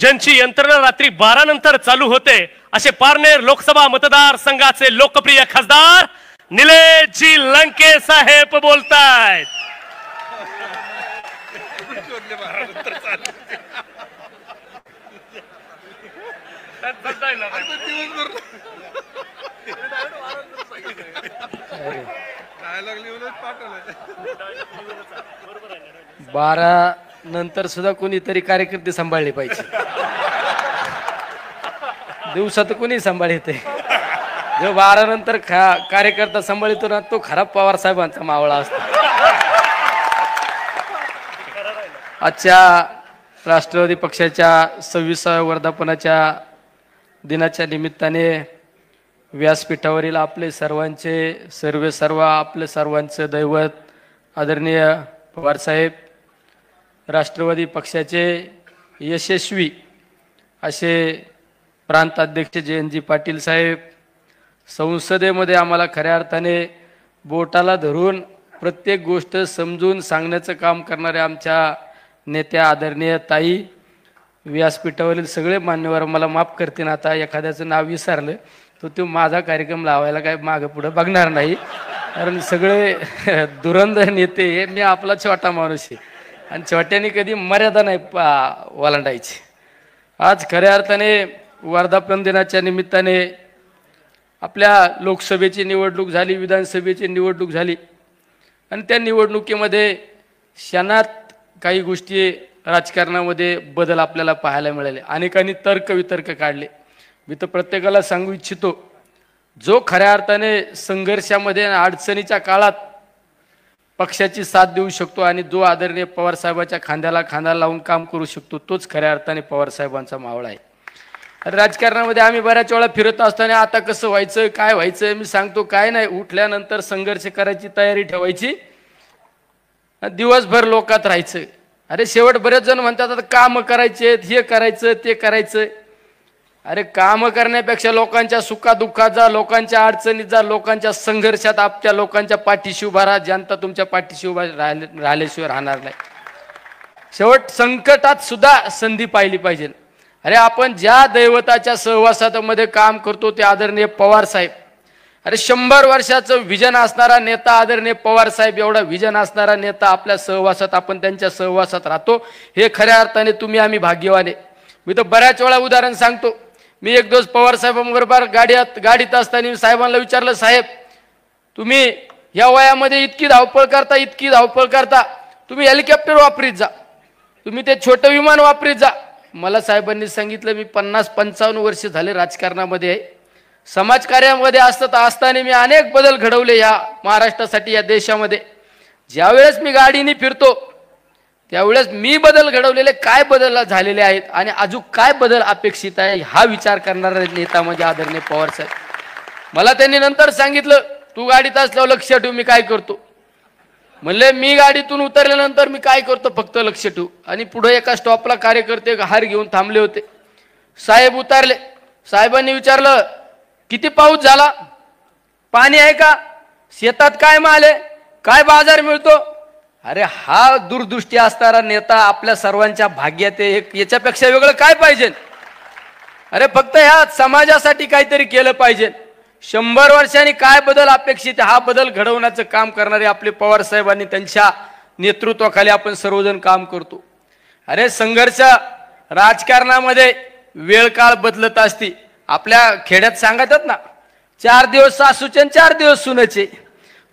ज्यांची यंत्रणा रात्री 12 नंतर चालू होते असे पारनेर लोकसभा मतदार संघाचे लोकप्रिय खासदार निलेशजी लंके साहेब बोलतायत। बारा नंतर सुद्धा कोणीतरी कार्यकर्ते सांभाळले पाहिजे। दिवसात कोणी सांभाळते, जो 12 नंतर कार्यकर्ता सांभाळतो ना तो खराब पवार साहेबांचा मावळा असतो। आजच्या राष्ट्रवादी पक्षाच्या 26व्या वर्धापनाच्या दिनाच्या निमित्ताने व्यासपीठावरील आपले सर्व आपले सर्वांचे दैवत आदरणीय पवार साहेब, राष्ट्रवादी पक्षाचे यशस्वी असे प्रांताध्यक्ष जयंतजी पाटील साहेब, संसदेमध्ये आम्हाला खऱ्या अर्थाने बोटाला धरून प्रत्येक गोष्ट समजून सांगण्याचं काम करणारे आमच्या नेत्या आदरणीय ताई, व्यासपीठावरील सगळे मान्यवर मला माफ करतील आता एखाद्याचं नाव विसरलं तो माझा कार्यक्रम लावायला काय मागं पुढं बघणार नाही, कारण सगळे धुरंधर नेते हे मी आपला छोटा माणूस आहे आणि छोट्याने कधी मर्यादा नाही ओलांडायची। आज खऱ्या अर्थाने वर्धापन दिनाच्या निमित्ताने आपल्या लोकसभेची निवडणूक झाली, विधानसभेची निवडणूक झाली आणि त्या निवडणुकीमध्ये क्षणात काही गोष्टी राजकारणामध्ये बदल आपल्याला पाहायला मिळाले। अनेकांनी तर्कवितर्क काढले। मी तर प्रत्येकाला सांगू इच्छितो, जो खऱ्या अर्थाने संघर्षामध्ये अडचणीच्या काळात पक्षाची साथ देऊ शकतो आणि जो आदरणीय पवार साहेबांच्या खांद्याला खांदा लावून काम करू शकतो तोच खऱ्या अर्थाने पवार साहेबांचा मावळा आहे। राजकारणामध्ये आम्ही बऱ्याच वेळा फिरत असताना आता कसं व्हायचं काय व्हायचं मी सांगतो, काय नाही, उठल्यानंतर संघर्ष करायची तयारी ठेवायची, दिवसभर लोकात राहायचं। अरे शेवट बरेच जण म्हणतात आता काम करायचे, हे करायचं ते करायचं। अरे काम करण्यापेक्षा लोकांच्या सुखादुःखात जा, लोकांच्या अडचणीत जा, लोकांच्या संघर्षात आपल्या लोकांच्या पाठीशी उभा राहा। जनता तुमच्या पाठीशी उभा राहिल्याशिवाय राहणार नाही। शेवट संकटात सुद्धा संधी पाहिली पाहिजे। अरे आपण ज्या दैवताच्या सहवासामध्ये काम करतो ते आदरणीय पवार साहेब, अरे 100 वर्षाचं विजन असणारा नेता आदरणीय पवार साहेब, एवढा विजन असणारा नेता आपल्या सहवासात, आपण त्यांच्या सहवासात राहतो, हे खऱ्या अर्थाने तुम्ही आम्ही भाग्यवान आहे। मी तर बऱ्याच वेळा उदाहरण सांगतो, मी एक दिवस पवार साहेबांबरोबर गाडीत असताना साहेबांना विचारलं, साहेब तुम्ही या वयामध्ये इतकी धावपळ करता, तुम्ही हेलिकॉप्टर वापरीत जा, तुम्ही ते छोटं विमान वापरीत जा। मला साहेबांनी सांगितलं, मी 50-55 वर्ष झाले राजकारणामध्ये आहे, समाजकार्यामध्ये असताना मी अनेक बदल घडवले या महाराष्ट्रासाठी, या देशामध्ये। ज्यावेळेस मी गाडीने फिरतो त्यावेळेस मी बदल घडवलेले काय बदल झालेले आहेत आणि अजून काय बदल अपेक्षित आहे हा विचार करणारा नेता म्हणजे आदरणीय पवार साहेब। मला त्यांनी नंतर सांगितलं, तू गाडीत असल्यावर लक्ष ठेव मी काय करतो। म्हणले मी गाडीतून उतरल्यानंतर मी काय करतो फक्त लक्ष ठेवू। आणि पुढे एका स्टॉपला कार्यकर्ते हार घेऊन थांबले होते, साहेब उतरले, साहेबांनी विचारलं किती पाऊस झाला, पाणी आहे का, शेतात काय माल आहे, काय बाजार मिळतो। अरे हा दूरदृष्टी असणारा नेता आपल्या सर्वांच्या भाग्यात आहे, याच्यापेक्षा वेगळं काय पाहिजे। अरे फक्त ह्या समाजासाठी काहीतरी केलं पाहिजे। 100 वर्षांनी काय बदल अपेक्षित हा बदल घडवण्याचं काम करणारे आपले पवार साहेबांनी त्यांच्या नेतृत्वाखाली आपण सर्वजण काम करतो। अरे संघर्ष राजकारणामध्ये वेळ काळ बदलत असते। आपल्या खेड्यात सांगतात ना, 4 दिवस सासूचे 4 दिवस सुनेचे,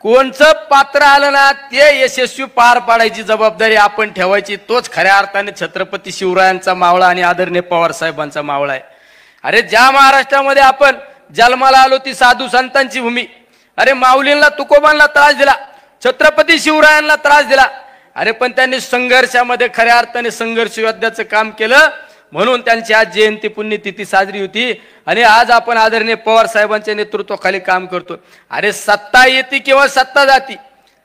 कोणचं पात्र आलं ना ते यशस्वी पार पाडायची जबाबदारी आपण ठेवायची, तोच खऱ्या अर्थाने छत्रपती शिवरायांचा मावळा आणि आदरणीय पवार साहेबांचा मावळा आहे। अरे ज्या महाराष्ट्रामध्ये आपण जन्माला आलो ती साधू संतांची भूमी, अरे माऊलींना तुकोबांना त्रास दिला, छत्रपती शिवरायांना त्रास दिला, अरे पण त्यांनी संघर्षामध्ये खऱ्या अर्थाने संघर्ष योद्ध्याचं काम केलं, म्हणून त्यांची आज जयंती पुण्यतिथी साजरी होती आणि आज आपण आदरणीय पवार साहेबांच्या नेतृत्वाखाली काम करतो। अरे सत्ता येते किंवा सत्ता जाती,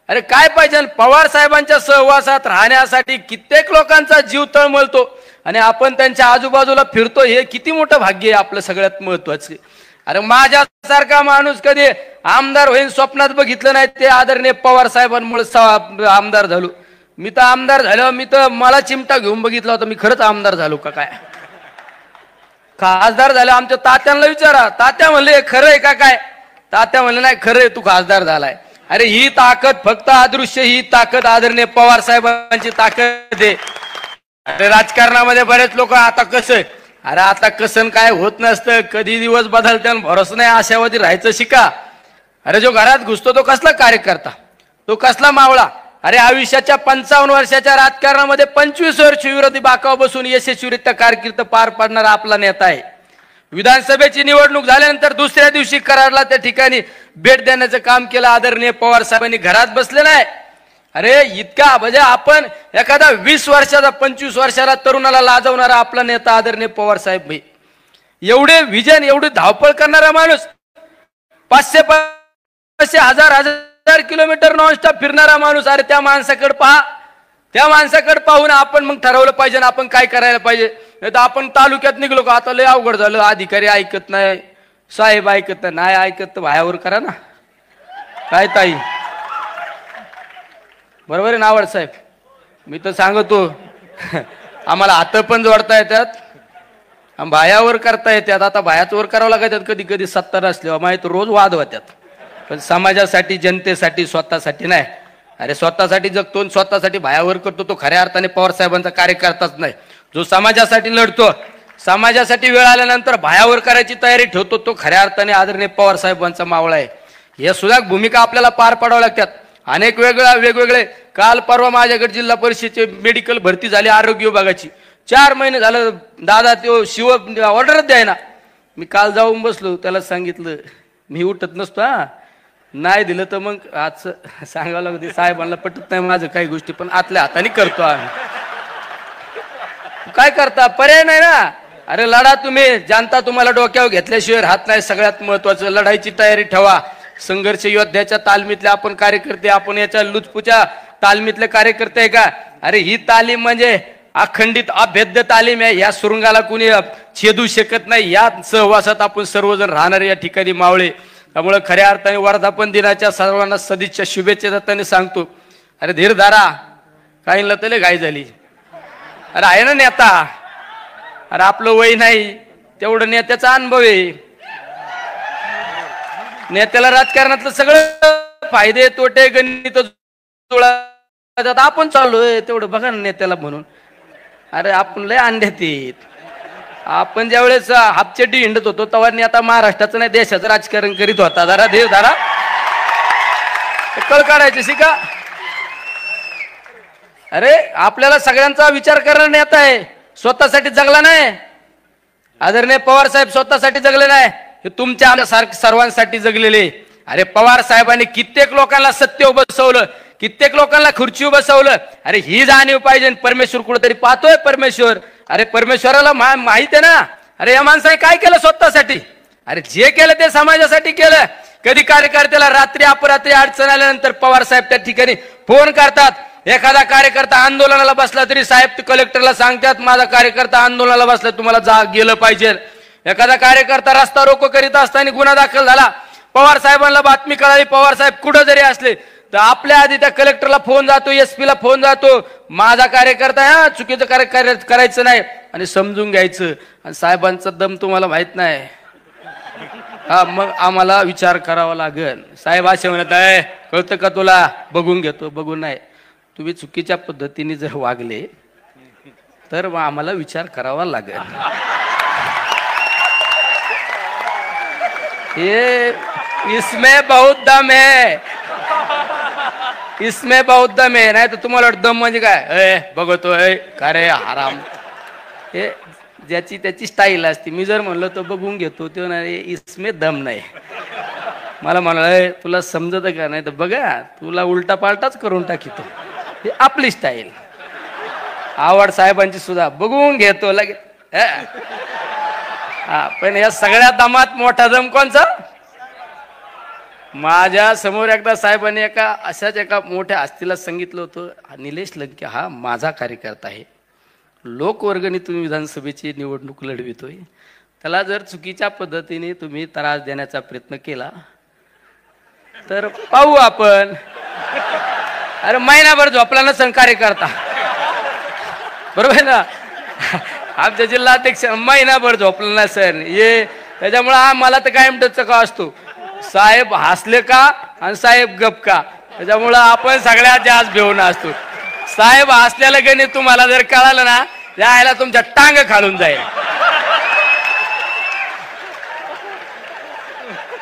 अरे काय पाहिजे, पवार साहेबांच्या सहवासात राहण्यासाठी कित्येक लोकांचा जीव तळमळतो आणि आपण त्यांच्या आजूबाजूला फिरतो, हे किती मोठं भाग्य आहे आपलं सगळ्यात महत्वाचं। अरे माझ्यासारखा माणूस कधी आमदार होईल स्वप्नात बघितलं नाही, ते आदरणीय पवार साहेबांमुळे आमदार झालो। मी तर आमदार झालो, मी तर मला चिमटा घेऊन बघितला होता, मी खरंच आमदार झालो का काय। खासदार झाले. आमच्या तात्यांना विचारा, तात्या म्हणले खरं आहे का काय? तात्या म्हणले नाही खरं आहे, तू खासदार झालाय. अरे ही ताकद फक्त अदृश्य, ही ताकद आदरणीय पवार साहेबांची ताकद आहे. अरे राजकारणामध्ये बरेच लोक आता कसं, अरे आता कसं काय होत नसतं, कधी दिवस बदलते भरोसा नाही, आशावादी राहायचं शिका. अरे जो घरात घुसतो तो कसला कार्यकर्ता, तो कसला मावळा. अरे आयुष्याच्या 55 वर्षाच्या राजकारणामध्ये 25 वर्ष विरोधी बाकावर बसून यशस्वीरित्या कारकीर्द पार पाडणारा आपला नेता आहे. विधानसभेची निवडणूक झाल्यानंतर दुसऱ्या दिवशी कराडला त्या ठिकाणी भेट देण्याचं काम केलं आदरणीय पवार साहेबांनी. घरात बसले नाही. अरे इतका म्हणजे आपण एखादा 20 वर्षाचा 25 वर्षाला तरुणाला लाजवणारा आपला नेता आदरणीय पवार साहेब भाई. एवढे विजन, एवढी धावपळ करणारा माणूस, 500 हजार किलोमीटर नॉनस्टॉप फिरणारा माणूस. अरे त्या माणसाकडे पहा, त्या माणसाकडे पाहून आपण मग ठरवलं पाहिजे ना आपण काय करायला पाहिजे. नाही तर आपण तालुक्यात निघलो का आता लय अवघड झालं, अधिकारी ऐकत नाही, साहेब ऐकत नाही, ऐकत तर भायावर करा ना. काय ताई बरोबर आहे नावड साहेब, मी तर सांगतो आम्हाला हात पण जोडता येतात, भायावर करता येतात. आता भायाच वर करावं लागतात कधी कधी 70 असल्यावर माहिती रोज वाद होत्यात. पण समाजासाठी, जनतेसाठी, स्वतःसाठी नाही. अरे स्वतःसाठी जगतो, स्वतःसाठी भायावर करतो, तो खऱ्या अर्थाने पवार साहेबांचा कार्यकर्ताच नाही. जो समाजासाठी लढतो, समाजासाठी वेळ आल्यानंतर भायावर करायची तयारी ठेवतो, तो खऱ्या अर्थाने आदरणीय पवार साहेबांचा मावळा आहे. हे सुद्धा भूमिका आपल्याला पार पाडावं लागतात. अनेक वेगवेगळे काल परवा माझ्याकडे जिल्हा परिषदेचे मेडिकल भरती झाली आरोग्य विभागाची. 4 महिने झालं दादा तो शिव ऑर्डरच द्यायना. मी काल जाऊन बसलो, त्याला सांगितलं मी उठत नसतो, हा नाही दिलं तर मग आज सांगावं लागते. साहेबांना पटत नाही माझं काही गोष्टी, पण आतल्या हाताने करतो आम्ही. काय करता, पर्याय नाही ना. अरे लढा तुम्ही, जनता तुम्हाला डोक्यावर घेतल्याशिवाय राहत नाही. सगळ्यात महत्वाचं लढाईची तयारी ठेवा. संघर्ष योद्ध्याच्या तालमीतले आपण कार्यकर्ते, आपण याच्या लुचपुच्या तालमीतले कार्यकर्ते आहे का? अरे ही तालीम म्हणजे अखंडित अभेद्य तालीम आहे. या सुरुंगाला कुणी छेदू शकत नाही. या सहवासात आपण सर्वजण राहणारे या ठिकाणी मावळे. त्यामुळे खऱ्या अर्थाने वर्धापन दिनाच्या सर्वांना सदिच्छा शुभेच्छा देताना सांगतो, अरे धीर धारा, काहींना तले घाई झाली. अरे आहे ना नेता, अरे आपलं वय नाही तेवढं नेत्याचा अनुभव आहे. नेत्याला राजकारणातलं सगळं फायदे तोटे गणित आपण चाललोय तेवढं बघा ना नेत्याला म्हणून. अरे आपण लय अंड्यात येत. आपण ज्यावेळेस हापचेटी हिंडत होतो तेव्हा आता महाराष्ट्राचं नाही देशाचं राजकारण करीत होता. जरा देव धारा कळ काढायचे शिका. अरे आपल्याला सगळ्यांचा विचार करणारा नेता आहे, स्वतःसाठी जगला नाही. आदरणीय पवार साहेब स्वतःसाठी जगले नाही, हे तुमच्या आमच्या सर्वांसाठी जगलेले. अरे पवार साहेबांनी कित्येक लोकांना सत्य बसवलं, कित्येक लोकांना खुर्ची बसवलं. अरे ही जाणीव पाहिजे. परमेश्वर कुठेतरी पाहतोय परमेश्वर. अरे परमेश्वराला माहित आहे ना. अरे या माणसाने काय केलं स्वतःसाठी? अरे जे केलं ते समाजासाठी केलं. कधी कार्यकर्त्याला रात्री अपरात्री अडचण आल्यानंतर पवार साहेब त्या ठिकाणी फोन करतात. एखादा कार्यकर्ता आंदोलनाला बसला तरी साहेब कलेक्टरला सांगतात माझा कार्यकर्ता आंदोलनाला बसला, तुम्हाला जा गेलं पाहिजे. एखादा कार्यकर्ता रस्ता रोको करीत असताना गुन्हा दाखल झाला, पवार साहेबांना बातमी कळाली, पवार साहेब कुठं जरी असले तर आपल्या आधी त्या कलेक्टरला फोन जातो, SP ला फोन जातो, माझा कार्यकर्ता हा चुकीचं करायचं नाही आणि समजून घ्यायचं. आणि साहेबांचा दम तुम्हाला माहित नाही, हा मग आम्हाला विचार करावा लागेल. साहेब असे म्हणत आहे, कळतं का तुला? बघून घेतो. बघून नाही, तुम्ही चुकीच्या पद्धतीने जर वागले तर मग आम्हाला विचार करावा लागेल. ये इसमें बहुत दम है, इसमें बहुत दम है. नाही तर तुम्हाला दम म्हणजे काय? बघतोय का रे आराम. हे ज्याची त्याची स्टाईल असते. मी जर म्हणलं तर बघून घेतो, ते नाही इसमें दम नाही. मला म्हणाल तुला समजत का? नाही तर बघा तुला उलटा पालटाच करून टाकीतो. हे आपली स्टाईल. आवड साहेबांची सुद्धा बघून घेतो लगेच. हा पण या सगळ्या दमात मोठा दम कोणचा? माझ्या समोर एकदा साहेबांनी अशाच एका मोठ्या हस्तीला सांगितलं होतं, निलेश लंके हा माझा कार्यकर्ता आहे, लोकवर्गणी तुम्ही विधानसभेची निवडणूक लढवितोय, त्याला जर चुकीच्या पद्धतीने तुम्ही त्रास देण्याचा प्रयत्न केला तर पाहू आपण. अरे महिनाभर झोपला नसेल कार्यकर्ता, बरोबर ना? आमच्या जिल्हाध्यक्ष महिनाभर झोपलं ना सर ये, त्याच्यामुळे आम्हाला तर कायम टचका असतो, साहेब हसले का आणि साहेब गप का, त्याच्यामुळं आपण सगळ्यात जास्त भिवून असतो. साहेब हसल्याला गणित तुम्हाला जर कळालं ना, यायला तुमच्या टांग खालून जाईल.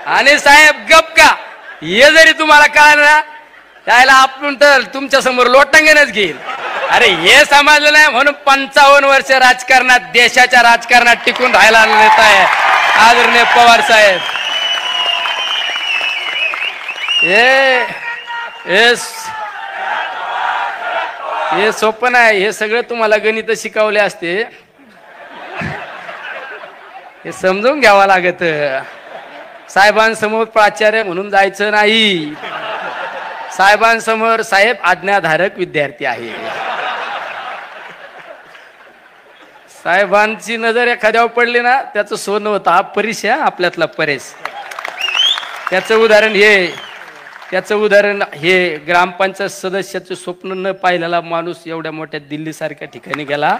आणि साहेब गप का हे जरी तुम्हाला कळालं ना, त्याला आपण तर तुमच्या समोर लोटांगणच घेईल. अरे हे समजलं नाही म्हणून 55 वर्ष राजकारणात, देशाच्या राजकारणात टिकून राहायला नेता आहे आदरणीय पवार साहेब. हे सोपं आहे, हे सगळं तुम्हाला गणित शिकवले असते, हे समजून घ्यावं लागत. साहेबांसमोर प्राचार्य म्हणून जायचं नाही, साहेबांसमोर साहेब आज्ञाधारक विद्यार्थी आहे. साहेबांची नजर एखाद्यावर पडली ना, त्याचं सोनं होतं. हा परेश आहे आपल्यातला परेश. त्याचं उदाहरण हे ग्रामपंचायत सदस्याचं स्वप्न न पाहिलेला माणूस एवढ्या मोठ्या दिल्लीसारख्या ठिकाणी गेला.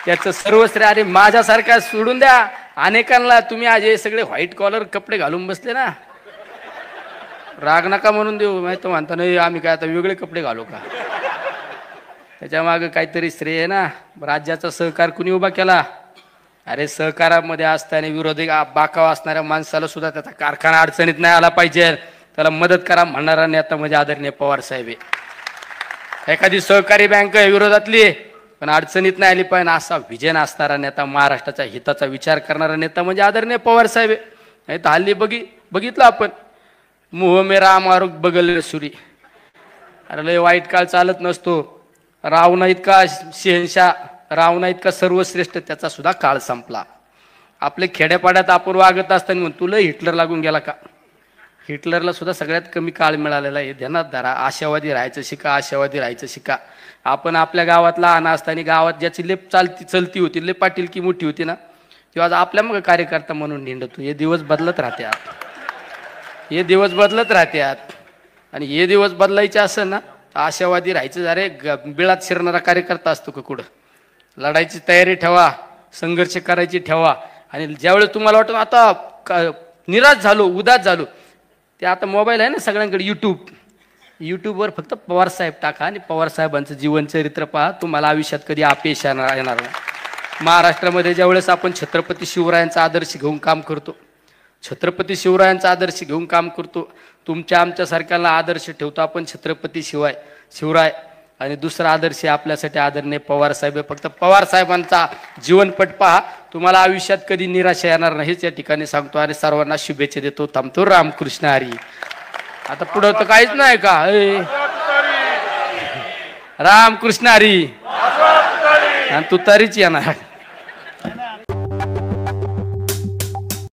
त्याचं सर्वश्रेय. अरे माझ्यासारखा सोडून द्या, अनेकांना तुम्ही आज हे सगळे व्हाईट कॉलर कपडे घालून बसले ना, राग नका म्हणून देऊ, माहिती म्हणता नाही आम्ही काय आता वेगळे कपडे घालू का. त्याच्या मागे काहीतरी श्रेय आहे ना. राज्याचा सहकार कुणी उभा केला. अरे सहकारामध्ये असताना विरोधी बाकाव असणाऱ्या माणसाला सुद्धा त्याचा कारखाना अडचणीत नाही आला पाहिजे, त्याला मदत करा म्हणणारा नेता म्हणजे आदरणीय पवार साहेब आहे. एखादी सहकारी बँक विरोधातली पण अडचणीत नाही आली पाहिजे असा विजन असणारा नेता, महाराष्ट्राच्या हिताचा विचार करणारा नेता म्हणजे आदरणीय पवार साहेब आहे. नाही तर हल्ली बघितलं आपण, मोह मेरा मारुक बगल सुरी. अरे लय वाईट काळ चालत नसतो. रावणा इतका शहनशाह, रावणा इतका सर्वश्रेष्ठ, त्याचा सुद्धा काळ संपला. आपले खेड्यापाड्यात आपण वागत असताना म्हणून तुला हिटलर लागून गेला का. हिटलरला सुद्धा सगळ्यात कमी काळ मिळालेला आहे. ध्यानात धरा. आशावादी राहायचं शिका, आशावादी राहायचं शिका. आपण आपल्या गावात लहान असताना गावात ज्याची लेप चलती होती, लेप पाटीलकी मोठी होती ना, तेव्हा आपल्या मग कार्यकर्ता म्हणून निंडतो. हे दिवस बदलत राहतात, हे दिवस बदलत राहतात. आणि हे दिवस बदलायचे असेल ना, आशावादी राहायचं. अरे बिळात शिरणारा कार्यकर्ता असतो का कुठं. लढायची तयारी ठेवा, संघर्ष करायची ठेवा. आणि ज्यावेळेस तुम्हाला वाटतं आता निराश झालो, उदास झालो, ते आता मोबाईल आहे ना सगळ्यांकडे, यूट्यूबवर फक्त पवारसाहेब टाका आणि पवारसाहेबांचं जीवनचरित्र पहा. तुम्हाला आयुष्यात कधी अपयश येणार नाही. महाराष्ट्रामध्ये ज्यावेळेस आपण छत्रपती शिवरायांचा आदर्श घेऊन काम करतो, छत्रपती शिवरायांचा आदर्श घेऊन काम करतो, तुमच्या आमच्यासारख्याला आदर्श ठेवतो आपण छत्रपती शिवराय. आणि दुसरा आदर्श आपल्यासाठी आदरणीय पवार साहेब. फक्त पवार साहेबांचा जीवनपट पहा, तुम्हाला आयुष्यात कधी निराशा येणार नाहीच या ठिकाणी सांगतो. आणि सर्वांना शुभेच्छा देतो. थांबतो. रामकृष्ण हरी. आता पुढं तर काहीच नाही का. रामकृष्ण हरी. आणि तू तरीच येणार.